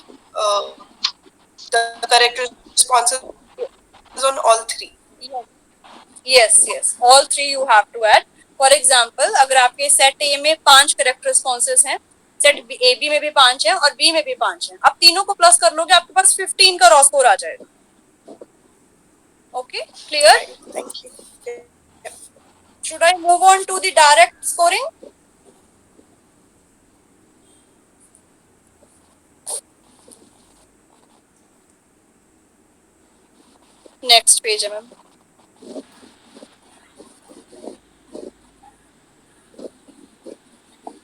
the correct responses on all three? Yes, all three you have to add. For example, अगर आपके set ए में 5 correct responses हैं, set A B में भी 5 हैं और B में भी 5 हैं, आप तीनों को प्लस कर लोगे, आपके पास 15 का रॉ स्कोर आ जाएगा. Okay, clear? Thank you. Yeah. Should I move on to the direct scoring? Next page, ma'am.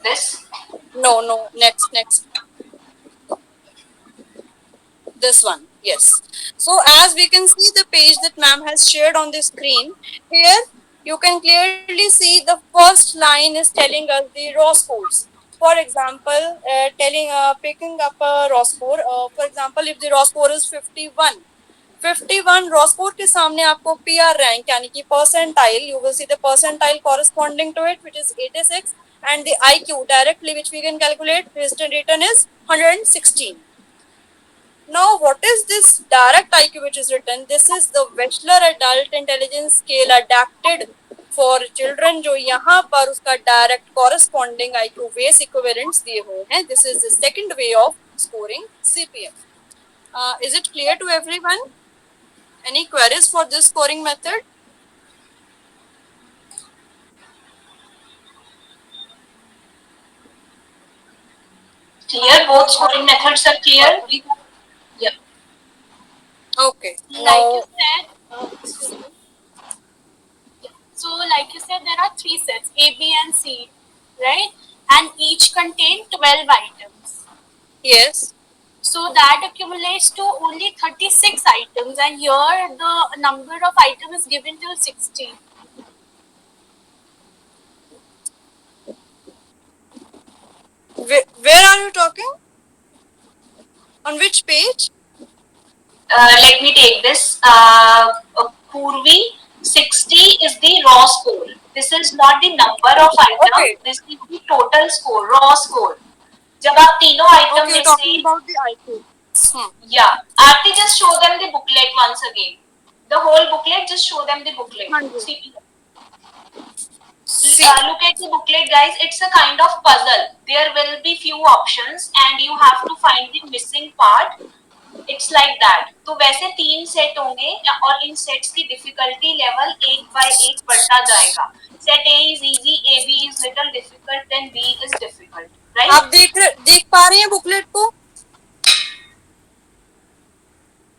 This? No, next. This one, yes. So as we can see the page that ma'am has shared on the screen, here you can clearly see the first line is telling us the raw scores. For example, picking up a raw score, for example, if the raw score is 51, 51 raw score के सामने आपको PR rank यानी कि percentile, you will see the percentile corresponding to it, which is 86, and the IQ directly which we can calculate, written is 116. Now, what is this direct IQ which is written? This is the Wechsler Adult Intelligence Scale adapted for children, जो यहाँ पर उसका direct corresponding IQ base equivalents दिए हुए हैं. This is the second way of scoring CPM. Is it clear to everyone? Any queries for this scoring method? Clear? Both scoring methods are clear? Yeah. Okay. Like you Now, said, excuse me. Yeah. So, like you said, there are three sets A, B, and C, right? And each contain 12 items. yes. So that accumulates to only 36 items, and here the number of items is given till 60. Where are you talking? On which page? Let me take this. Purvi, 60 is the raw score. This is not the number of item. Okay. This is the total score, raw score. जब आप तीनों item Okay, में you're से talking about the IQ. yeah, Aarti, just show them the booklet once again. The whole booklet, just show them the booklet. 100. CP. See. Look at the booklet, guys. It's a kind of puzzle. There will be few options and you have to find the missing part. It's like that. तो वैसे 3 set होंगे और इन sets की difficulty level एक by एक बढ़ता जाएगा. Set A is easy, A B is little difficult, then B is difficult, right? आप देख पा रहे हैं बुकलेट को?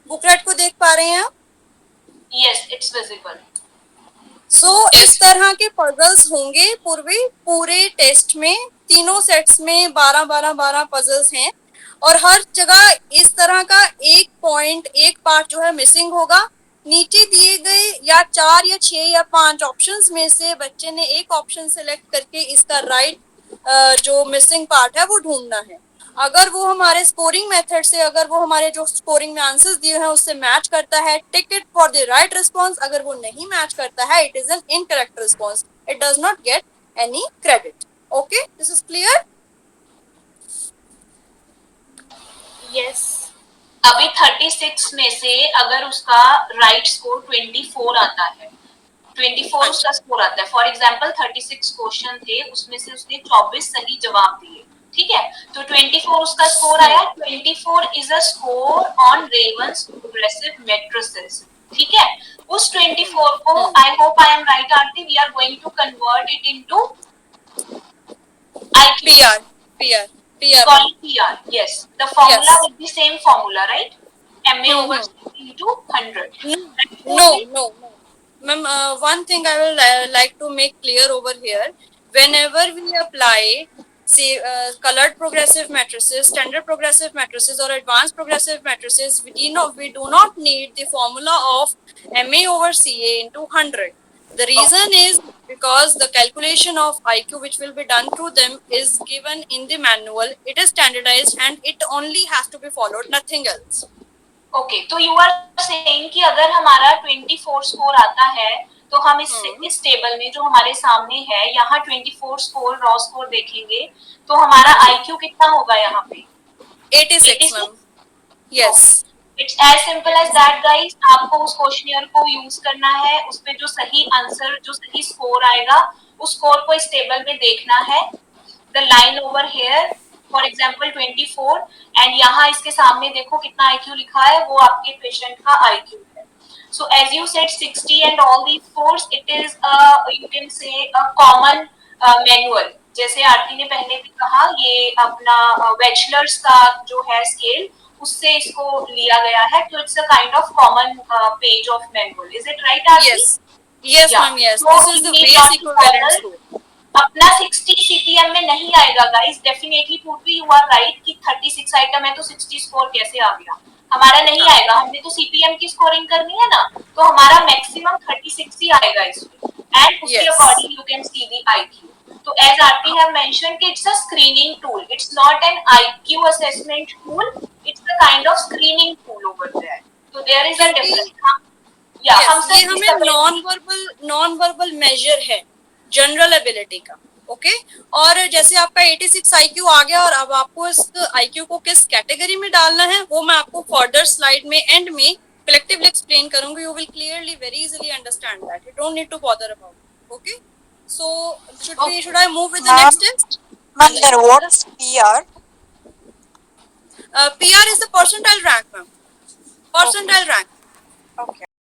बुकलेट को देख पा रहे हैं आप? Yes, it's visible. सो इस तरह के पजल्स होंगे पूरे टेस्ट में. तीनों सेट्स में 12 पजल्स हैं और हर जगह इस तरह का एक पार्ट जो है मिसिंग होगा. नीचे दिए गए या 4 या 6 या 5 ऑप्शंस में से बच्चे ने एक ऑप्शन सेलेक्ट करके इसका राइट जो मिसिंग पार्ट है वो ढूंढना है. अगर वो हमारे स्कोरिंग मेथड से, अगर वो हमारे जो स्कोरिंग में आंसर्स दिए हैं उससे मैच करता है, टिक फॉर द राइट रिस्पॉन्स. अगर वो नहीं मैच करता है, it is an incorrect response. It does not get any credit. Okay, this is clear? Yes. अभी 36 में से अगर उसका राइट स्कोर 24 आता है, 24 उसका स्कोर आता है. फॉर एग्जांपल 36 क्वेश्चन थे, उसमें से उसने 24 सही जवाब दिए. ठीक है, तो 24 उसका स्कोर आया. 24 is a score on Raven's progressive matrices. ठीक है, उस 24 को, I hope I am right Aarti, we are going to convert it into IQ. PR. Call it PR. Yes, the formula Yes. would be same formula, right? MA over into 100. No. Ma'am, one thing I will like to make clear over here. Whenever we apply, say, colored progressive matrices, standard progressive matrices, or advanced progressive matrices, we do not need the formula of MA over CA into 100. The reason is because the calculation of IQ which will be done through them is given in the manual. It is standardized and it only has to be followed, nothing else. Okay, तो you are saying कि अगर हमारा 24 score आता है तो हम इस table में जो हमारे सामने है यहाँ 24 स्कोर रॉ स्कोर देखेंगे तो हमारा आईक्यू कितना होगा यहाँ पे? 86 ma'am. Yes. It's as simple as that guys. आपको उस क्वेश्चनियर को यूज करना है, उस पे जो सही आंसर, जो सही स्कोर आएगा उस स्कोर को इस टेबल में देखना है. The line over here for example 24 and यहाँ इसके सामने देखो कितना आईक्यू लिखा है, वो आपके पेशेंट का आईक्यू है. So as you said 60 and all these scores, it is you can say a common manual. जैसे आरती ने पहले भी कहा, ये अपना बैचलर्स का जो है स्केल, उससे इसको लिया गया है. तो it's a kind of common page of manual. Is it right Aarti? Yes ma'am, yes. This is the base equivalence rule. अपना 60 सीपीएम में नहीं आएगा गाइस. डेफिनेटली पूर्वी यू आर राइट कि 36 आइटम है तो 60 स्कोर कैसे आ गया? हमारा नहीं आएगा. हमने तो सीपीएम की स्कोरिंग करनी है ना, तो हमारा मैक्सिमम 36 ही आएगा इसमें. एंड उसके according you can see the IQ. So as Aarti have mentioned, it's a screening tool. It's not an IQ assessment tool. It's a kind of screening tool over there. So there is a difference. Yeah, ये हमें non verbal major है general ability का. Okay, और जैसे आपका 86 IQ आ गया और अब आपको इस IQ को किस कैटेगरी में डालना है वो मैं आपको फर्दर स्लाइड में एंड में collectively explain करूंगी. You will clearly very easily understand that. You don't need to bother about it. Okay, so should I move with the next test? Ma'am, then what is PR? PR is the percentile rank, ma'am. percentile rank. Okay.